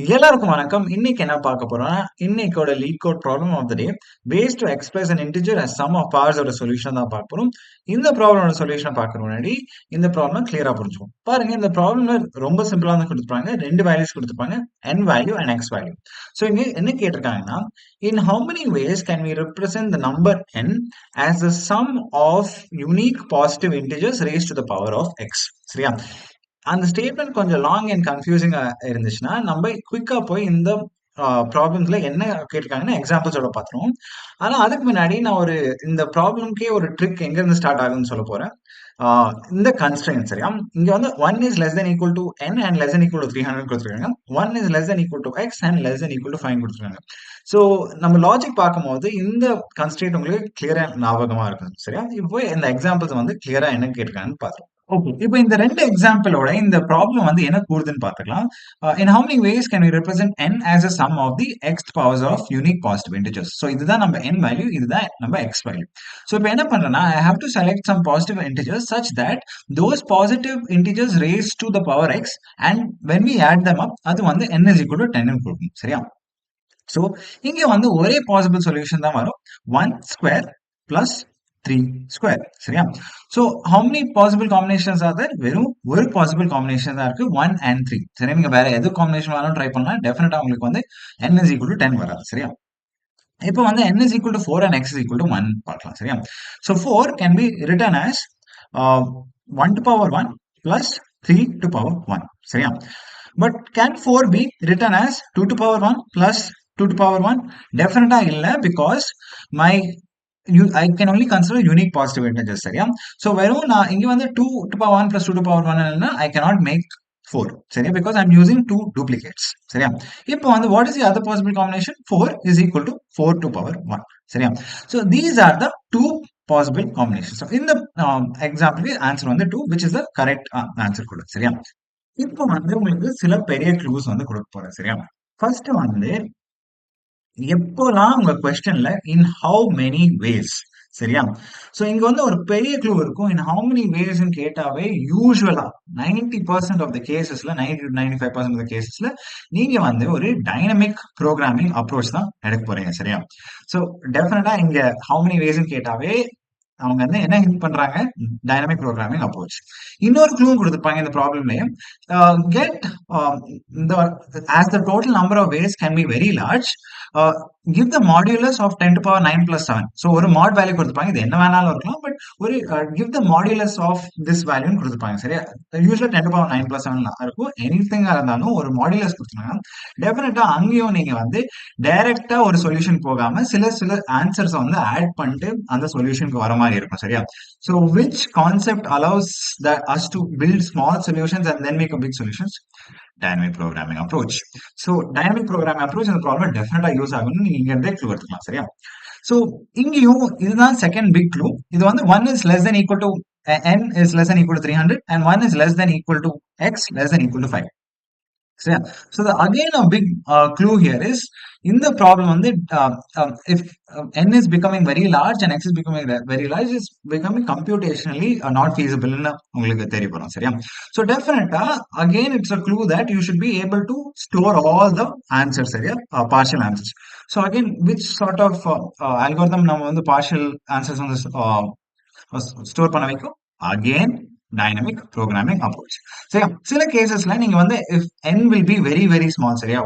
எல்லாருக்கும் வணக்கம். இன்னைக்கு என்ன பார்க்க போறோம்னா, இன்னைக்கோட LeetCode problem of the day ways to express an integer as sum of parts ஓட சொல்யூஷன் தான் பார்க்க போறோம். இந்த ப்ராப்ளமோட சொல்யூஷன் பார்க்கற முன்னாடி இந்த ப்ராப்ளம் கிளியரா புரிஞ்சுக்கும். பாருங்க, இந்த ப்ராப்ளம்ல ரொம்ப சிம்பிளா தான் கொடுத்திருப்பாங்க. ரெண்டு வேல்யூஸ் கொடுத்திருப்பாங்க, n value and x value. So இங்க என்ன கேட்டிருக்காங்கன்னா, in how many ways can we represent the number n as the sum of unique positive integers raised to the power of x? சரியா? அந்த ஸ்டேட்மெண்ட் கொஞ்சம் long and கன்ஃபியூசிங்கா இருந்துச்சுன்னா நம்ம குயிக்கா போய் இந்த ப்ராப்ளம்ஸ்ல என்ன கேட்டிருக்காங்கன்னா எக்ஸாம்பிள்ஸோட பார்த்துருவோம். ஆனா அதுக்கு முன்னாடி நான் இந்த ப்ராப்ளம்க்கே ஒரு ட்ரிக் எங்க இருந்து ஸ்டார்ட் ஆகுதுன்னு சொல்ல போறேன். இந்த கன்ஸ்ட்ரெயின்ட் சரியா, இங்க வந்து 1 is less than equal to n and less than equal to 300 கொடுத்துருக்காங்க. 1 is less than equal to x and less than equal to 5 கொடுத்துருக்காங்க. ஸோ நம்ம லாஜிக் பார்க்கும்போது இந்த கன்ஸ்ட்ரெயின்ட் உங்களுக்கு கிளியரா ஞாபகமா இருக்கும். சரியா, இப்போ இந்த எக்ஸாம்பிள்ஸ் வந்து கிளியரா என்ன கேட்டிருக்காங்கன்னு பார்த்துருவோம். ஓகே, இப்போ இந்த ரெண்டு எக்ஸாம்பிளோட இந்த ப்ராப்ளம் வந்து என்ன கூறுதுன்னு பார்த்துக்கலாம். In how many ways can we represent n as a sum of the x powers of unique positive integers. So இதுதான் நம்ம n வேல்யூ, இதுதான் நம்ம x வேல்யூ. ஸோ இப்போ என்ன பண்றேன்னா, I have to select some positive integers such that those positive integers raised to the power x, and when we add them up அது வந்து n is equal to 10 ன்னு கொடுக்கும். சரியா? ஸோ இங்க வந்து ஒரே பாசிபிள் சொல்யூஷன் தான் வரும், 1 ஸ்கொயர் பிளஸ் 3 ஸ்கொயர். சரியா? So how many possible combinations are there? வெறும் ஒரு பாசிபிள் காம்பினேஷன் தான் இருக்கு, 1 and 3. சரி, நீங்க வேற எது காம்பினேஷன் வேணாலும் ட்ரை பண்ணலாம், டெஃபினட்டா உங்களுக்கு வந்து n is equal to 10 வராது. சரியா? இப்போ வந்து n is equal to 4 and x is equal to 1 பார்க்கலாம். சரியா? So 4 can be written as 1 to power 1 plus 3 to power 1. சரியா? But can 4 be written as 2 to power 1 plus 2 to power 1? Definitely illa, because I can only consider unique positive integers. சரியா? So வெறும் நான் இங்க வந்து 2 to power 1 plus 2 to power 1 னா I cannot make 4. சரியா? Because I'm using two duplicates. சரியா? இப்போ வந்து what is the other possible combination? 4 is equal to 4 to power 1. சரியா? So these are the two possible combinations. So in the example answer வந்து 2, which is the correct answer கூட. சரியா? இப்போ வந்து உங்களுக்கு சில பெரிய க்ளூஸ் வந்து கொடுக்க போறேன். சரியா? ஃபர்ஸ்ட் வந்து எப்போலாம் உங்க கொஸ்டின்ல இன் ஹவு மெனி வேஸ். சரியா? சோ இங்க வந்து ஒரு பெரிய க்ளூ இருக்கும். இன் ஹவு மெனி வேஸ் கேட்டாவே யூஸ்வலா 90% ஆஃப் த கேசஸ்ல, 90 to 95% ஆஃப் த கேசஸ்ல நீங்க வந்து ஒரு டைனமிக் ப்ரோக்ராமிங் அப்ரோச் தான் எடுக்க போறீங்க. சரியா? சோ டெஃபினட்டா இங்க ஹவு மெனி வேஸ் கேட்டாவே அவங்க வந்து என்ன ஹிண்ட் பண்றாங்க, டைனமிக் ப்ரோக்ராமிங் அப்ரோச். இன்னொரு க்ளூ கொடுத்துருப்பாங்க இந்த ப்ராப்ளம்லயே, get the as the total number of ways can be very large, give the modulus of 10 to power 9 plus 7. So ஒரு மாட் வேல்யூ கொடுத்துருப்பாங்க, இது என்ன வேணாலும் இருக்கலாம், பட் ஒரு give the modulus of this value கொடுத்துருப்பாங்க. சரியா? யூஸ்வலா 10 to power 9 plus 7 இருக்கும். எனிதிங்கா இருந்தாலும் ஒரு மாடுலஸ் கொடுத்துருக்காங்க. டெஃபினட்டா அங்கேயும் நீங்க வந்து டைரக்டா ஒரு சொல்யூஷன் போகாம சில ஆன்சர்ஸ் வந்து ஆட் பண்ணிட்டு அந்த சொல்யூஷனுக்கு வர மாதிரி இருக்கும். சரியா? So which concept allows us to build small solutions and then make a big solutions? Dynamic programming approach. So dynamic programming approach இந்த ப்ராப்ளம் டெஃபினட்டா யூஸ் ஆகும்னு நீங்க இங்க இருந்தே க்ளூ எடுத்துக்கலாம். சரியா? சோ இங்கேயும் இதுதான் செகண்ட் பிக் க்ளூ. இது வந்து 1 is less than equal to n is less than equal to 300 and 1 is less than equal to x less than equal to 5. So again a big clue here is in the problem on the if n is becoming very large and x is becoming very large, is becoming computationally not feasible ன்னு உங்களுக்கு தெரிய வரும். சரியா? So definitely again it's a clue that you should be able to store all the answers. சரியா? Partial answers. So again, which sort of algorithm நம்ம வந்து partial answers வந்து store பண்ண வைக்கும்? Again dynamic programming approach. சரியா? சில கேசஸ்ல நீங்க வந்து if n will be very very small. சரியா?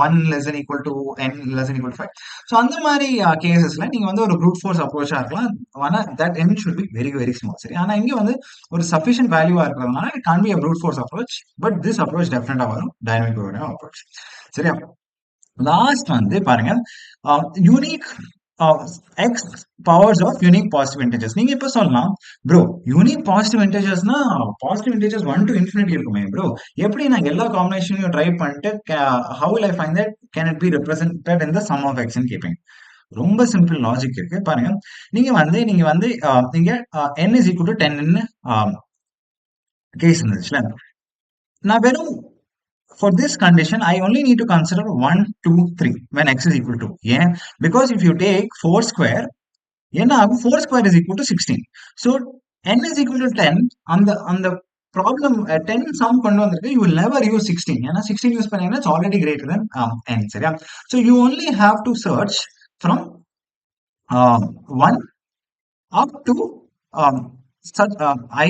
1 less than equal to n less than equal to 5. So அந்த மாதிரி கேசஸ்ல நீங்க வந்து ஒரு brute force approach இருக்கலாம். ஆனா that n should be very very small. சரி, ஆனா இங்க வந்து ஒரு sufficient value இருக்கிறதுனால it can't be a brute force approach, but this approach definitely வரும், dynamic programming approach. சரியா? லாஸ்ட் வந்து பாருங்க, unique x powers of unique positive integers. நீங்க இப்ப சொல்லலாம், ப்ரோ யூனிக் பாசிட்டிவ் இன்டெஜர்ஸ்னா பாசிட்டிவ் இன்டெஜர்ஸ் 1 to infinity இருக்குமே ப்ரோ, எப்படி நான் எல்லா காம்பினேஷனையும் ட்ரை பண்ணிட்டு how will I find that can it be represented in the sum of x ன்னு கேட்பீங்க. ரொம்ப சிம்பிள் லாஜிக் இருக்கு பாருங்க. நீங்க வந்து நீங்க n is equal to 10 ன்னு கேஸ் இருந்துச்சுல, நான் வெறும் for this condition I only need to consider 1 2 3 when x is equal to. Yeah, because if you take 4 square, என்ன ஆகும், 4 square is equal to 16. So n is equal to 10 on the problem 10 sum கொண்டு வந்திருக்கு, you will never use 16. ஏன்னா 16 use பண்ணீங்கன்னா it's already greater then n. சரியா? So you only have to search from 1 up to um, such I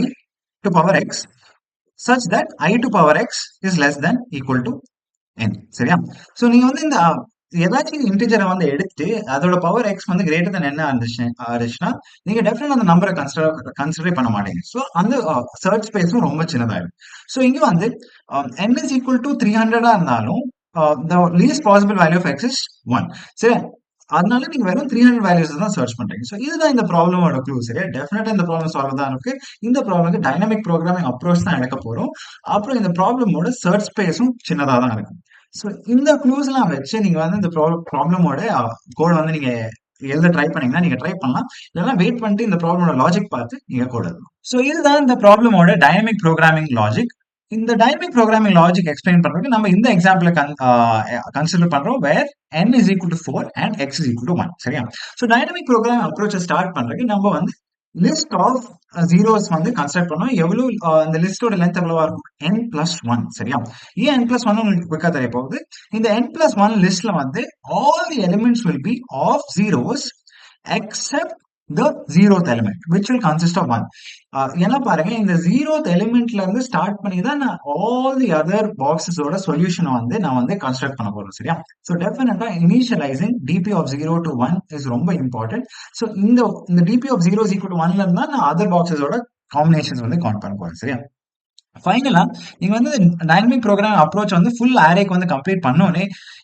to power x such that I to power x is less than equal to n. சரியா? So நீங்க வந்து இந்த ஏதாச்சும் இன்டிஜரை வந்து எடுத்து அதோட power X வந்து கிரேட்டர் தென் என்ன இருந்துச்சுன்னா நீங்க டெஃபினட் அந்த நம்பரை கன்சிடரே பண்ண மாட்டீங்க. ஸோ அந்த சர்ச் ஸ்பேஸும் ரொம்ப சின்னதாயிடும். ஸோ இங்க வந்து n இஸ் ஈக்குவல் டு 300 இருந்தாலும் the least possible value of x is 1. சரி, அதனால நீங்க வெறும் 300 வேல்யூஸ் தான் சர்ச் பண்றீங்க. ஸோ இதுதான் இந்த ப்ராப்ளமோட க்ளூ. சரியா? டெஃபினட்டா இந்த ப்ராப்ளம் சால்வ் தான் இருக்கு. இந்த ப்ராப்ளம்க்கு டைனமிக் ப்ரோக்ராமிங் அப்ரோச் தான் எடுக்க போறோம். அப்புறம் இந்த ப்ராப்ளமோட சர்ச் ஸ்பேஸும் சின்னதா தான் இருக்கும். ஸோ இந்த க்ளூஸ் எல்லாம் வச்சு நீங்க வந்து இந்த ப்ராப்ளமோட கோட் வந்து நீங்க எழுத ட்ரை பண்ணீங்கன்னா நீங்க ட்ரை பண்ணலாம். இல்லைன்னா வெயிட் பண்ணிட்டு இந்த ப்ராப்ளமோட லாஜிக் பார்த்து நீங்க கோட் எழுதலாம். ஸோ இதுதான் இந்த ப்ராப்ளமோட டைனமிக் ப்ரோக்ராமிங் லாஜிக். இந்த டைனமிக் ப்ரோக்ராமிங் லாஜிக் எக்ஸ்பிளைன் பண்றதுக்கு நம்ம இந்த எக்ஸாம்பிள கன்சிடர் பண்றோம் வேர் n is equal to 4 and x is equal to 1. சரியா? ஸோ டைனமிக் ப்ரோக்ராம் அப்ரோச்சை ஸ்டார்ட் பண்றதுக்கு நம்ம வந்து லிஸ்ட் ஆஃப் ஜீரோஸ் வந்து கன்ஸ்ட்ரக்ட் பண்ணோம். எவ்வளவு இந்த லிஸ்டோட லென்த் எவ்வளவா இருக்கும்? n+1. சரியா? ஏன் n+1 உங்களுக்கு குவிக்கா தெரிய போகுது. இந்த n+1 லிஸ்ட்ல வந்து all the elements will be of zeros except the zeroth element which will consist of 1. ஏன்னா பாருங்க, இந்த 0th எலிமெண்ட்ல இருந்து ஸ்டார்ட் பண்ணி தான் நான் all the other boxesோட சொல்யூஷனை வந்து நான் வந்து கன்ஸ்ட்ரக்ட் பண்ண போறேன். சரியா? ஸோ டெஃபினட்டா initialising dp of 0 to 1 is ரொம்ப இம்பார்ட்டன்ட். ஸோ இந்த dp of 0 is equal to 1ல இருந்தா நான் அதர் பாக்ஸஸோட காம்பினேஷன்ஸ் வந்து கவுண்ட் பண்ண போறேன். சரியா? ஃபைனலா நீங்க வந்து டைனமிக் ப்ரோக்ராம் அப்ரோச் வந்து ஃபுல் அரேக்கு வந்து கம்ப்ளீட் பண்ணோனே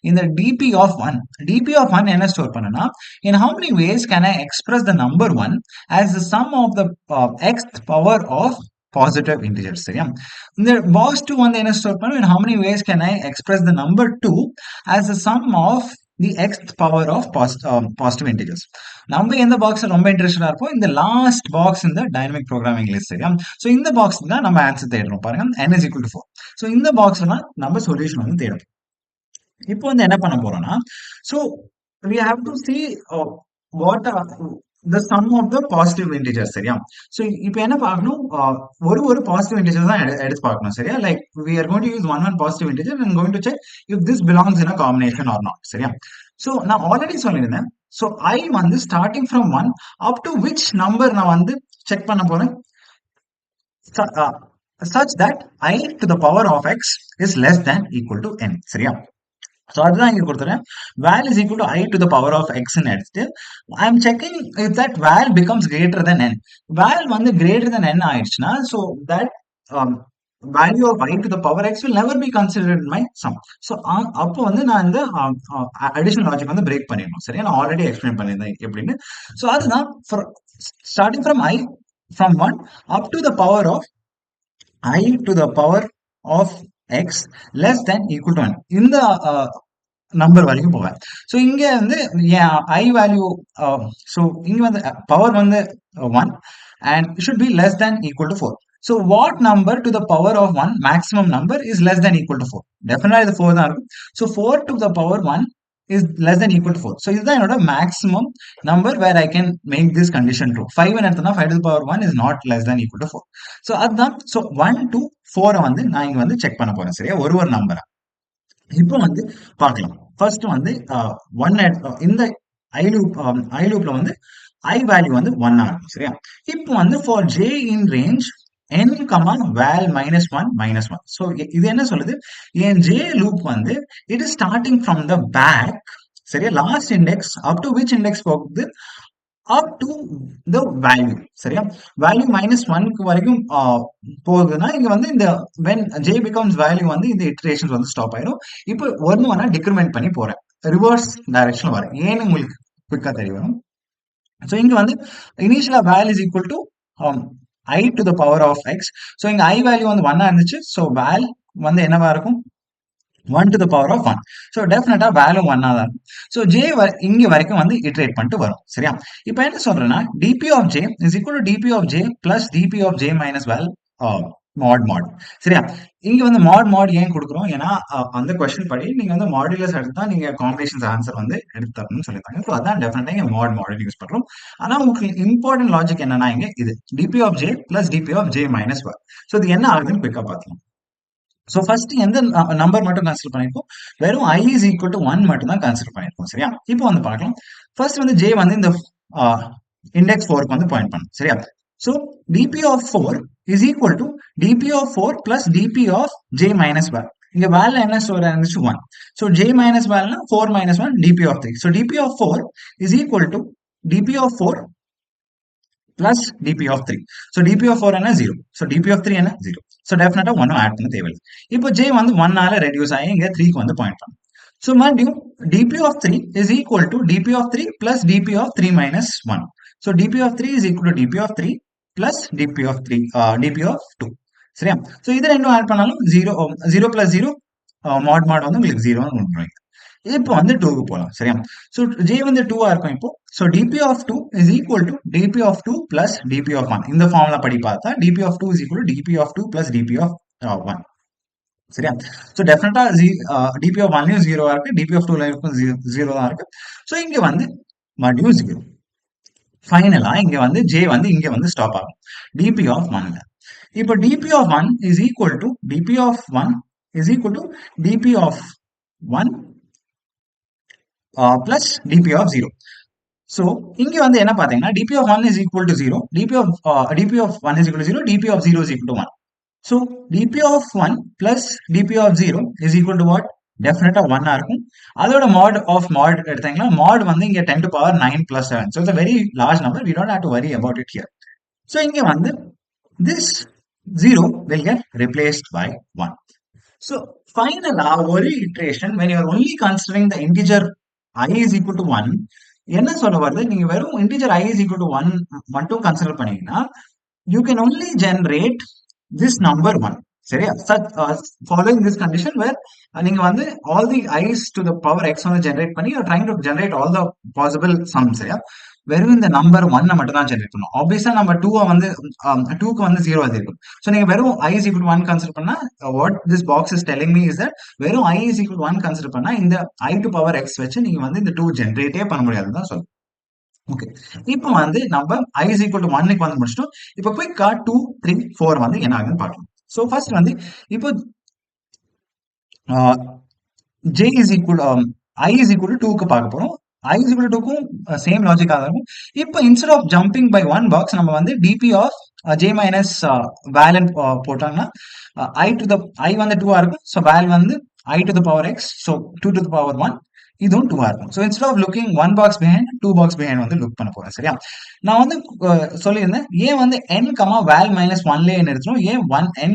இந்த dp of 1 என்ன ஸ்டோர் பண்ணுனா, in how many ways can I express the number 1 as the sum of the xth power of positive integers. சரியா? இந்த பாக்ஸ் 2 வந்து என்ன ஸ்டோர் பண்ணும், in how many ways can I express the number 2 as the sum of the xth power of positive integers. நம்ம எந்த box ரொம்ப இன்ட்ரெஸ்டடா இருப்போம், இந்த லாஸ்ட் பாக்ஸ் இந்த டைனமிக் ப்ரோக்ராமிங் லிஸ்ட். சரியா? ஸோ இந்த பாக்ஸ் தான் நம்ம ஆன்சர் தேடுறோம். பாருங்க, n is equal to 4. So இந்த பாக்ஸ்ல தான் நம்ம சொல்யூஷன் வந்து தேடுறோம். இப்போ வந்து என்ன பண்ண போறோம்னா, so we have to see what are the sum of the positive integers. சரியா? ஸோ இப்போ என்ன பார்க்கணும், ஒரு பாசிட்டிவ் இன்டிஜர் தான் எடுத்து பார்க்கணும். சரியா? Like we are going to use one positive integer and going to check if this belongs in a combination or not. சரியா? ஸோ நான் ஆல்ரெடி சொல்லியிருந்தேன். ஸோ I வந்து starting from 1 up to which number நான் வந்து check பண்ண போறேன், such that I to the power of x is less than equal to n. சரியா? So அதுதான் இங்க கொடுத்துறேன். val is equal to I to the power of x ன்னு எடுத்துட்டு I am checking if that val becomes greater than n. val வந்து greater than n ஆயிடுச்சுன்னா, so that value of I to the power x will never be considered in my sum. So அப்போ வந்து நான் இந்த additional logic வந்து break பண்ணிடணும். சரியா? நான் ஆல்ரெடி எக்ஸ்பிளைன் பண்ணியிருந்தேன் எப்படின்னு. ஸோ அதுதான் starting from I from 1 up to the power of I to the power of x less than equal to 1. இந்த நம்பர் வரைக்கும் போவேன். ஸோ இங்க வந்து ஐ வேல்யூ, ஸோ இங்க வந்து பவர் வந்து 1 and it should be less than equal to 4. So what number to the power of 1 maximum number is less than equal to 4? Definitely இது 4 தான் இருக்கும். So 4 to the power 1 is less than equal to 4. So இதுதான் என்னோட maximum number where I can make this condition true. 5 எடுத்தனா 5 to the power 1 is not less than equal to 4. So அதுதான். So 1 to 4 வந்து நான் இங்க வந்து check பண்ண போறேன். சரியா? ஒரு நம்பரை இப்போ வந்து பார்க்கலாம். ஃபர்ஸ்ட் வந்து 1 இந்த ஐ லூப்ல வந்து ஐ வேல்யூ வந்து 1 இருக்கும். சரியா? இப்போ வந்து for j in range n, val -1 -1. So இது என்ன சொல்லுது, என் ஜே லூப் வந்து it is starting from the back. சரியா? Last index up to which index போகுது, up to the value. சரியா? வேல்யூ -1 வரைக்கும் போகுதுன்னா இங்க வந்து இந்த when j becomes value வந்து இந்த இட்டரேஷன்ஸ் வந்து ஸ்டாப் ஆயிடும். இப்போ ஒன்னா டிக்ரிமெண்ட் பண்ணி போறேன், ரிவர்ஸ் டைரக்ஷன்ல வரேன். ஏன்னு உங்களுக்கு குவிக்கா தெரியும். ஸோ இங்க வந்து இனிஷியலா val is equal to I to the power of x. So இங்க I வேல்யூ வந்து 1 இருந்துச்சு. ஸோ val வந்து என்னவா இருக்கும், 1 to the power of 1. So டெஃபினட்டா வேல்யூ 1 தான் இருக்கும். ஸோ ஜே இங்க வரைக்கும் வந்து இட்ரேட் பண்ணிட்டு வரும். சரியா? இப்போ என்ன சொல்றேன்னா dp of j is equal to dp of j plus dp of j minus val mod சரியா? இங்க வந்து mod ஏன் குடுக்குறோம்? ஏன்னா, அந்த கொஸ்டின் படி நீங்க வந்து மாடுலஸ் எடுத்தா நீங்க காம்பினேஷன்ஸ் ஆன்சர் வந்து எடுத்து தரணும்னு சொல்லியிருக்காங்க. ஸோ அதான் டெஃபினட்டா இங்க மாடுன்னு யூஸ் பண்றோம். ஆனா உங்களுக்கு இம்பார்ட்டன்ட் லாஜிக் என்னன்னா இங்க இது dp of j plus dp of j minus 1. So இது என்ன ஆகுதுன்னு குயிக்கா பார்க்கலாம். ஸோ ஃபர்ஸ்ட் எந்த நம்பர் மட்டும் கன்சிடர் பண்ணிருக்கோம்? வெறும் I is equal to 1 மட்டும் தான் கன்சிடர் பண்ணிருக்கோம். சரியா? இப்போ வந்து பார்க்கலாம். ஃபர்ஸ்ட் வந்து j வந்து இந்த இண்டெக்ஸ் 4க்கு வந்து பாயிண்ட் பண்ணும். சரியா? So dp of 4 is equal to dp of 4 plus dp of j minus 1. இங்க வேல்யூ என்ன ஸ்டோர் ஆயிருந்துச்சு 1. ஸோ j minus வேல்யூனா 4 minus 1 dp of 3. So dp of 4 is equal to dp of 4 plus dp of 3. So dp of 4 என்ன 0. So dp of 3 என்ன 0. So definitely 1 add பண்ண தேவையில்லை. இப்போ j வந்து 1 ஆல ரெடியூஸ் ஆகி இங்க 3க்கு வந்து பாயிண்ட் பண்ணும். So மறுபடியும் dp of 3 is equal to dp of 3 plus dp of 3 minus 1. So dp of 3 is equal to dp of 3 plus dp of 3 dp of 2. சரியா? So இது ரெண்டும் ஆட் பண்ணாலும் 0 plus 0 mod வந்து உங்களுக்கு 0 ன்னு கொடுத்துருவீங்க. இப்போ வந்து 2க்கு போலாம். சரியா? So j வந்து 2 ஆ இருக்கும் இப்போ. So dp of 2 is equal to dp of 2 plus dp of 1. இந்த ஃபார்முலா படி பார்த்தா dp of 2 is equal to dp of 2 plus dp of 1. சரியா? So டெஃபினட்டா dp of 1லயும் 0 ஆ இருக்கு, dp of 2லயும் 0 தான் இருக்கு. So இங்க வந்து மறுபடியும் 0. ஃபைனலா இங்க வந்து j வந்து இங்க வந்து ஸ்டாப் ஆகும். dp of 1ல. இப்போ dp of 1 is equal to dp of 1 is equal to dp of 1 plus dp of 0. So இங்க வந்து என்ன பாத்தீங்கன்னா dp of 1 is equal to 0, dp of 1 is equal to 0, dp of 0 is equal to 1. So dp of 1 plus dp of 0 is equal to what? Definitely 1 ஆ இருக்கும். அதோட mod எடுத்தீங்கன்னா mod வந்து இங்க 10 to power 9 plus 7. So it's a very large number. We don't have to worry about it here. So இங்க வந்து this 0 will get replaced by 1. So finally ஒரு iteration when you are only considering the integer I is equal to 1, என்ன சொல்ல வருது? நீங்க வெறும் integer I is equal to 1 மட்டும் consider பண்ணீங்கன்னா you can only generate this number 1. சரியா? Following this condition where நீங்க வந்து all the i's to the power x வந்து generate பண்ணி you're trying to generate all the possible sums. சரியா? வெறும் இந்த நம்பர் 1 மட்டும் தான் ஜெனரேட் பண்ணும். ஆப்வியஸா நம்ம 2 வந்து 2க்கு வந்து 0 எழுதிருக்கும். சோ நீங்க வெறும் I is equal to 1 consider பண்ணா what this box is telling me is that வெறும் I is equal to 1 consider பண்ணா இந்த I to power x வச்சு நீங்க வந்து இந்த 2 ஜெனரேட்டே பண்ண முடியாதுன்னு தான் சொல்லுங்க. ஓகே. இப்போ வந்து நம்ம I is equal to 1க்கு வந்து முடிச்சிட்டோம். இப்போ குயிக்கா 2, 3, 4 வந்து என்ன ஆகுதுன்னு பார்க்கலாம். சோ ஃபர்ஸ்ட் வந்து இப்போ j is equal I is equal to 2க்கு பார்க்க போறோம். I is equal to 2க்கும் சேம் லாஜிக்கா தான் இருக்கும். இப்போ instead of jumping by one box நம்ம வந்து dp of j minus val போட்டாங்கன்னா I வந்து 2 ஆ இருக்கும். சோ val வந்து I to the power x, so 2 to the power 1. இதுவும் 2 ஆ இருக்கும். So instead of looking one box behind, two box behind வந்து look பண்ண போறேன். சரியா? நான் வந்து சொல்லியிருந்தேன் ஏன் வந்து n, val minus 1லயே நிறுத்தணும், ஏன் 1 n,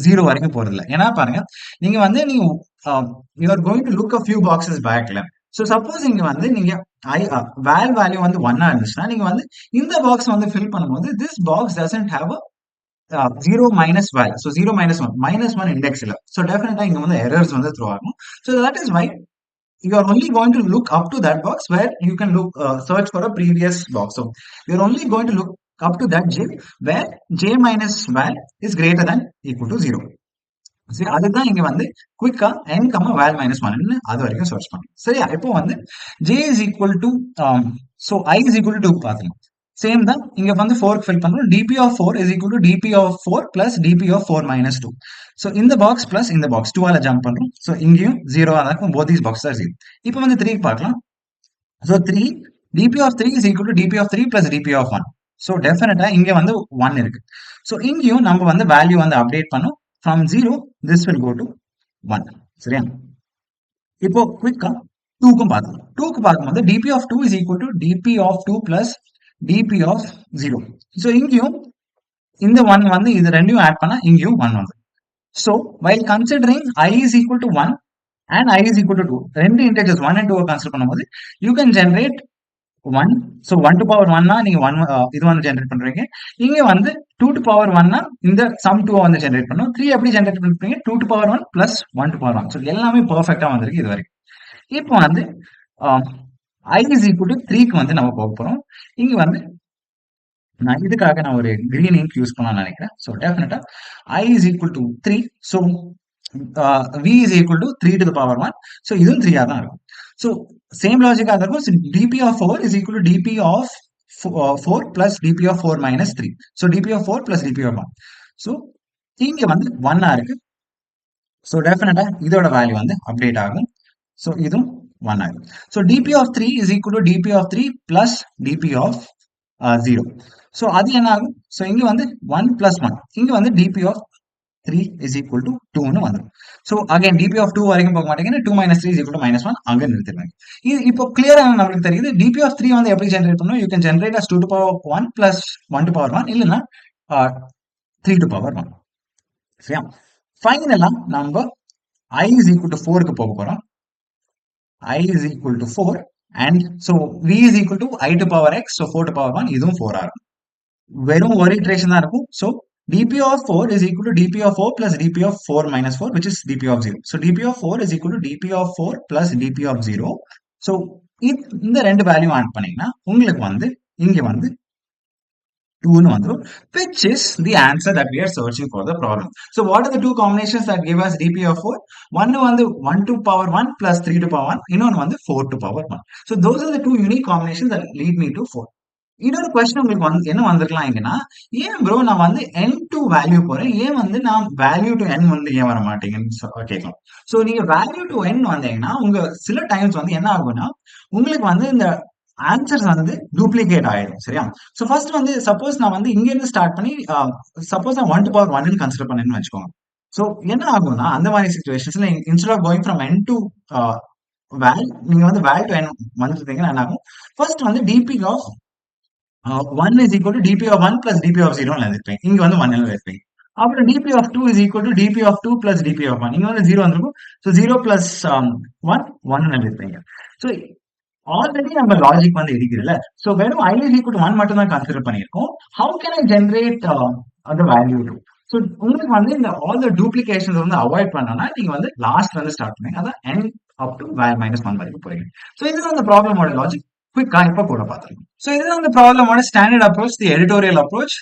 0 வரைக்கும் போறது இல்ல. ஏன்னா பாருங்க நீங்க வந்து you are going to look a few boxes backல. So suppose இங்க வந்து நீங்க val value வந்து 1 ஆ இருந்துச்சுன்னா நீங்க வந்து இந்த பாக்ஸ் வந்து fill பண்ணும்போது this box doesn't have a 0 minus val. So 0 minus 1 minus 1 index இல்ல. So definitely இங்க வந்து errors வந்து throw ஆகும். So that is why you are only going to look up to that box where you can look search for a previous box. So you are only going to look up to that j where j minus val is greater than equal to 0. சரி, அதுதான் இங்க வந்து குயிக்கா n, val minus 1 அது வரைக்கும் search பண்ணும். சரியா? இப்போ வந்து j is equal to so I is equal to 2 பாத்துக்கலாம். சேம் தான் இங்க வந்து 4 ஃபில் பண்றோம். dp of 4 is equal to dp of 4 plus dp of 4 minus 2. So இந்த பாக்ஸ் பிளஸ் இந்த பாக்ஸ் 2 ஆல ஜம்ப் பண்றோம். So இங்கேயும் 0 ஆ இருக்கும். both these boxes are 0. இப்போ வந்து 3 பார்க்கலாம். So 3 dp of 3 is equal to dp of 3 plus dp of 1. So definitely இங்க வந்து 1 இருக்கு. So இங்கேயும் நம்ம வந்து வேல்யூ வந்து அப்டேட் பண்ணோம். From 0 this will go to 1. சரியா? இப்போ குயிக்கா 2க்கும் பார்க்கலாம். 2க்கு பார்க்கும்போது dp of 2 is equal to dp of 2 plus dp of 0. So இங்கேயும் இந்த 1 வந்து இது ரெண்டையும் ஆட் பண்ணா இங்கேயும் 1 வந்து. So while considering I is equal to 1 and I is equal to 2, ரெண்டு integers 1 and 2 கன்சிடர் பண்ணும்போது you can generate 1. So 1 to power 1 னா நீங்க 1 இது வந்து ஜெனரேட் பண்றீங்க. இங்க வந்து 2 to power 1 னா இந்த sum 2 வந்து ஜெனரேட் பண்ணும். 3 எப்படி ஜெனரேட் பண்றீங்க? 2 to power 1 plus 1 to power 1. So எல்லாமே பெர்ஃபெக்ட்டா வந்திருக்கு இது வரைக்கும். இப்போ வந்து I is equal to 3க்கு வந்து நம்ம போக போறோம். இங்க வந்து நான் ஒரு கிரீன் இங்க் யூஸ் பண்ணலாம்னு நினைக்கிறேன். ஸோ டெஃபினட்டா I is equal to 3. So V is equal to 3 to the power 1. So இதுவும் 3 தான் இருக்கும். ஸோ சேம் லாஜிக்கா தான் இருக்கும். So dp of 4 is equal to dp of 4 plus dp of 4 minus 3. So dp of 4 plus dp of 1. So இங்க வந்து 1 இருக்கு. So டெஃபினட்டா இதோட வேல்யூ வந்து அப்டேட் ஆகும். ஸோ இதுவும் 1 ஆகும். So dp of 3 is equal to dp of 3 plus dp of 0. So அது என்ன ஆகும்? ஸோ இங்க வந்து 1 plus 1. இங்க வந்து dp of 3 is equal to 2ன்னு வந்துடும். ஸோ அகைன் dp of 2 வரைக்கும் போக மாட்டேங்குது. 2 minus 3 is equal to minus 1. அங்க நிறுத்திடுவாங்க. இது இப்போ கிளியரா நம்மளுக்கு தெரியுது. dp of 3 வந்து எப்படி ஜெனரேட் பண்ணணும்? You can generate as 2 to power 1 plus 1 to power 1 இல்லைன்னா 3 to power 1. சரியா? ஃபைனலா நம்ம I is equal to 4க்கு போக போறோம். I is equal to 4 and so V is equal to I to power X, so 4 to power 1 இதுவும் 4 ஆகும். வெறும் ஒரு iteration தான் இருக்கும். So dp of 4 is equal to dp of 4 plus dp of 4 minus 4, which is dp of 0. So dp of 4 is equal to dp of 4 plus dp of 0. So இந்த ரெண்டு value add பண்ணீங்கன்னா உங்களுக்கு வந்து இங்க வந்து 2ன்னு வந்துடும், which is the answer that we are searching for the problem. So what are the two combinations that give us dp of 4? One வந்து 1 to power 1 plus 3 to power 1, இன்னொன்று வந்து 4 to power 1. So those are the two unique combinations that lead me to 4. இன்னொரு question உங்களுக்கு வந்து என்ன வந்திருக்கலாம் இங்கன்னா, ஏன் ப்ரோ நான் வந்து n to வேல்யூ போறேன், ஏன் வந்து நான் வேல்யூ டு n வந்து ஏன் வர மாட்டேங்குன்னு கேட்கலாம். ஸோ நீங்க வேல்யூ டு n வந்தீங்கன்னா உங்க சில டைம்ஸ் வந்து என்ன ஆகும்னா உங்களுக்கு வந்து இந்த ஆன்சர்ஸ் வந்து டூப்ளிகேட் ஆயிடும். சரியா? ஸோ ஃபர்ஸ்ட் வந்து சப்போஸ் நான் வந்து இங்க இருந்து ஸ்டார்ட் பண்ணி சப்போஸ் நான் 1 to power 1 கன்சிடர் பண்ணேன்னு வச்சுக்கோங்க. ஸோ என்ன ஆகும்னா அந்த மாதிரி சிச்சுவேஷன்ஸ்ல instead of going from n to val, நீங்க வந்து வேல் டு n வந்துட்டீங்கன்னா என்ன ஆகும்? ஃபர்ஸ்ட் வந்து dp of 1 is equal to dp of 1 plus dp of 0 எழுதிருப்பேன். இங்க வந்து 1 எழுதிருப்பேன். அப்புறம் dp of 2 is equal to dp of 2 plus dp of 1. இங்க வந்து 0 வந்திருக்கும். So 0 plus 1 1 எழுதிருப்பீங்க. So ஆல்ரெடி நம்ம லாஜிக் வந்து இருக்குதுல்ல. ஸோ வெறும் I is equal to 1 மட்டும் தான் கன்சிடர் பண்ணியிருக்கோம். How can I generate the value to? So உங்களுக்கு வந்து இந்த ஆல் த டூப்ளிகேஷன்ஸ் வந்து அவாய்ட் பண்ணனா நீங்க வந்து லாஸ்ட் வந்து ஸ்டார்ட் பண்ணுங்க. அதான் n அப் டு மைனஸ் 1 வரைக்கும் போறீங்க. ஸோ இதுதான் அந்த ப்ராப்ளமோட லாஜிக். குயிக்கா இப்ப கூட பார்த்துருக்கோம். ஸோ இதுதான் அந்த ப்ராப்ளமோட standard approach, the editorial approach.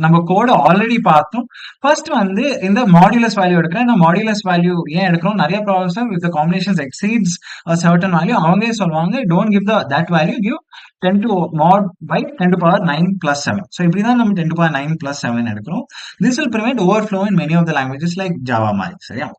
நம்ம கோட ஆல்ரெடி பார்த்தோம். ஃபர்ஸ்ட் வந்து இந்த மாடுலஸ் வேல்யூ எடுக்கிறேன். இந்த மாடுலஸ் வேல்யூ ஏன் எடுக்கிறோம்? நிறைய problems with combinations exceeds certain value அவங்களே சொல்லுவாங்க, don't give that value, give 10 to mod by 10 to power 9 plus 7. So இப்படிதான் நம்ம 10 to power 9 plus 7 எடுக்கிறோம். This will prevent overflow in many of the languages like Java மாதிரி. சரியா?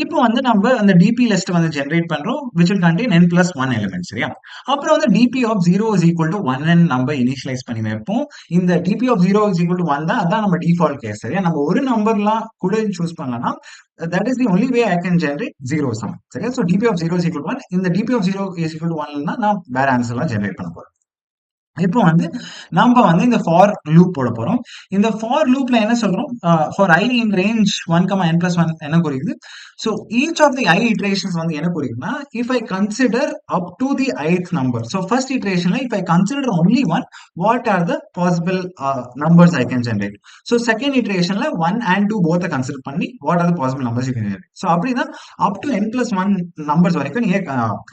இப்போ வந்து நம்ம அந்த டிபி லிஸ்ட் வந்து ஜெனரேட் பண்றோம், which will contain n plus 1 element. சரியா? அப்புறம் வந்து dp of 0 is equal to 1 நம்ம இனிஷியலைஸ் பண்ணி வைப்போம். இந்த dp of 0 is equal to 1 தான், அதான் நம்ம டிஃபால்ட் கேஸ். சரியா? நம்ம ஒரு நம்பர்லாம் கூட சூஸ் பண்ணலாம். That is the only way I can generate 0 sum. சரியா? So dp of 0 is equal to 1. இந்த dp of 0 is equal to 1 நான் வேற ஆன்சர்லாம் ஜெனரேட் பண்ண போறேன். இப்போ வந்து நம்ம வந்து இந்த ஃபார் லூப் போட போறோம். இந்த ஃபார் லூப்ல என்ன சொல்றோம்? For I in range 1, n plus 1 என்ன குறிக்குது? So each of the I iterations வந்து என்ன குறிக்குதுன்னா, if I consider up to the ith number. So first இட்ரேஷன்ல if I consider only 1, what are the possible numbers I can generate? So second இட்ரேஷன்ல 1 and 2 போத்தை consider பண்ணி what are the possible numbers you can generate? So அப்படிதான் up to n plus 1 numbers வரைக்கும் நீங்க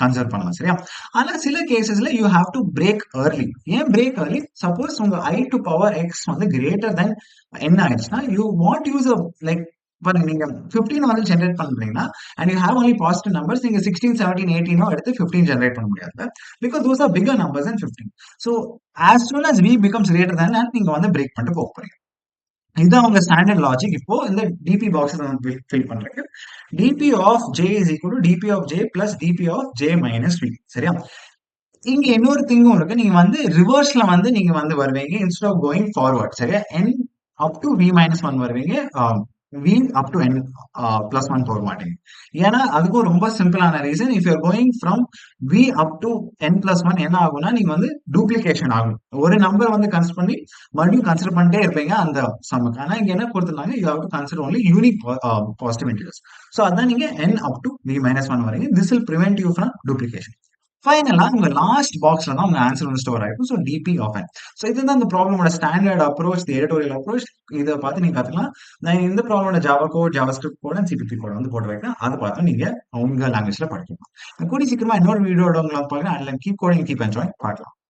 consider பண்ணலாம். சரியா? ஆனா சில கேசஸ்ல you have to break early. ஏன் பிரேக் early? சப்போஸ் உங்க I to power x வந்து கிரேட்டர் தென் n ஆயிடுச்சுன்னா யூ வாண்ட் யூஸ் லைக் பாருங்க, நீங்க 15 வந்து ஜெனரேட் பண்றீங்கன்னா and you have only positive numbers, நீங்க 16 17 18 எடுத்து 15 ஜெனரேட் பண்ண முடியாது, because those are bigger numbers than 15. so as soon as v becomes greater than n, நீங்க வந்து பிரேக் பண்ணிட்டு போக போறீங்க. இதுதான் உங்க ஸ்டாண்டர்ட் லாஜிக். இப்போ இந்த டிபி பாக்ஸ் ஃபில் பண்றதுக்கு dp of j is equal to dp of j plus dp of j minus v. சரியா? இங்க இன்னொரு திங்கும் இருக்கு. நீங்க வந்து ரிவர்ஸ்ல வந்து நீங்க வந்து வருவீங்க இன்ஸ்டெட் ஆஃப் கோயிங் ஃபார்வர்ட். சரியா? n up to v minus 1 வருவீங்க, v up to n plus 1 போக மாட்டீங்க. ஏன்னா அதுக்கும் ரொம்ப சிம்பிளான reason, if your going from v up to n plus 1 என்ன ஆகும்னா நீங்க வந்து டூப்ளிகேஷன் ஆகும். ஒரு நம்பர் வந்து கன்சிடர் பண்ணி மறுபடியும் கன்சிடர் பண்ணிட்டே இருப்பீங்க அந்த சம்முக்கு. ஆனா இங்க என்ன கொடுத்துருந்தாங்க, you have to consider only unique positive integers. So அதான் நீங்க n up to v minus 1 வரீங்க. This will prevent you from duplication. ஃபைனலா உங்க லாஸ்ட் பாக்ஸ்ல தான் உங்க ஆன்சர் வந்து ஸ்டோர் ஆயிருக்கும். So DP of n. So இதுதான் இந்த ப்ராப்ளமோட standard approach, the editorial approach. இதை பார்த்து நீங்க கத்துக்கலாம். நான் இந்த ப்ராப்ளமோட Java code, JavaScript code, CPP code வந்து போட்டு வைக்கிறேன். அதை பார்த்து நீங்க உங்க லாங்குவேஜ்ல படிக்கலாம். கூடி சீக்கிரமா இன்னொரு வீடியோட உங்களை பார்க்கலாம். And keep coding, keep enjoy பார்க்கலாம்.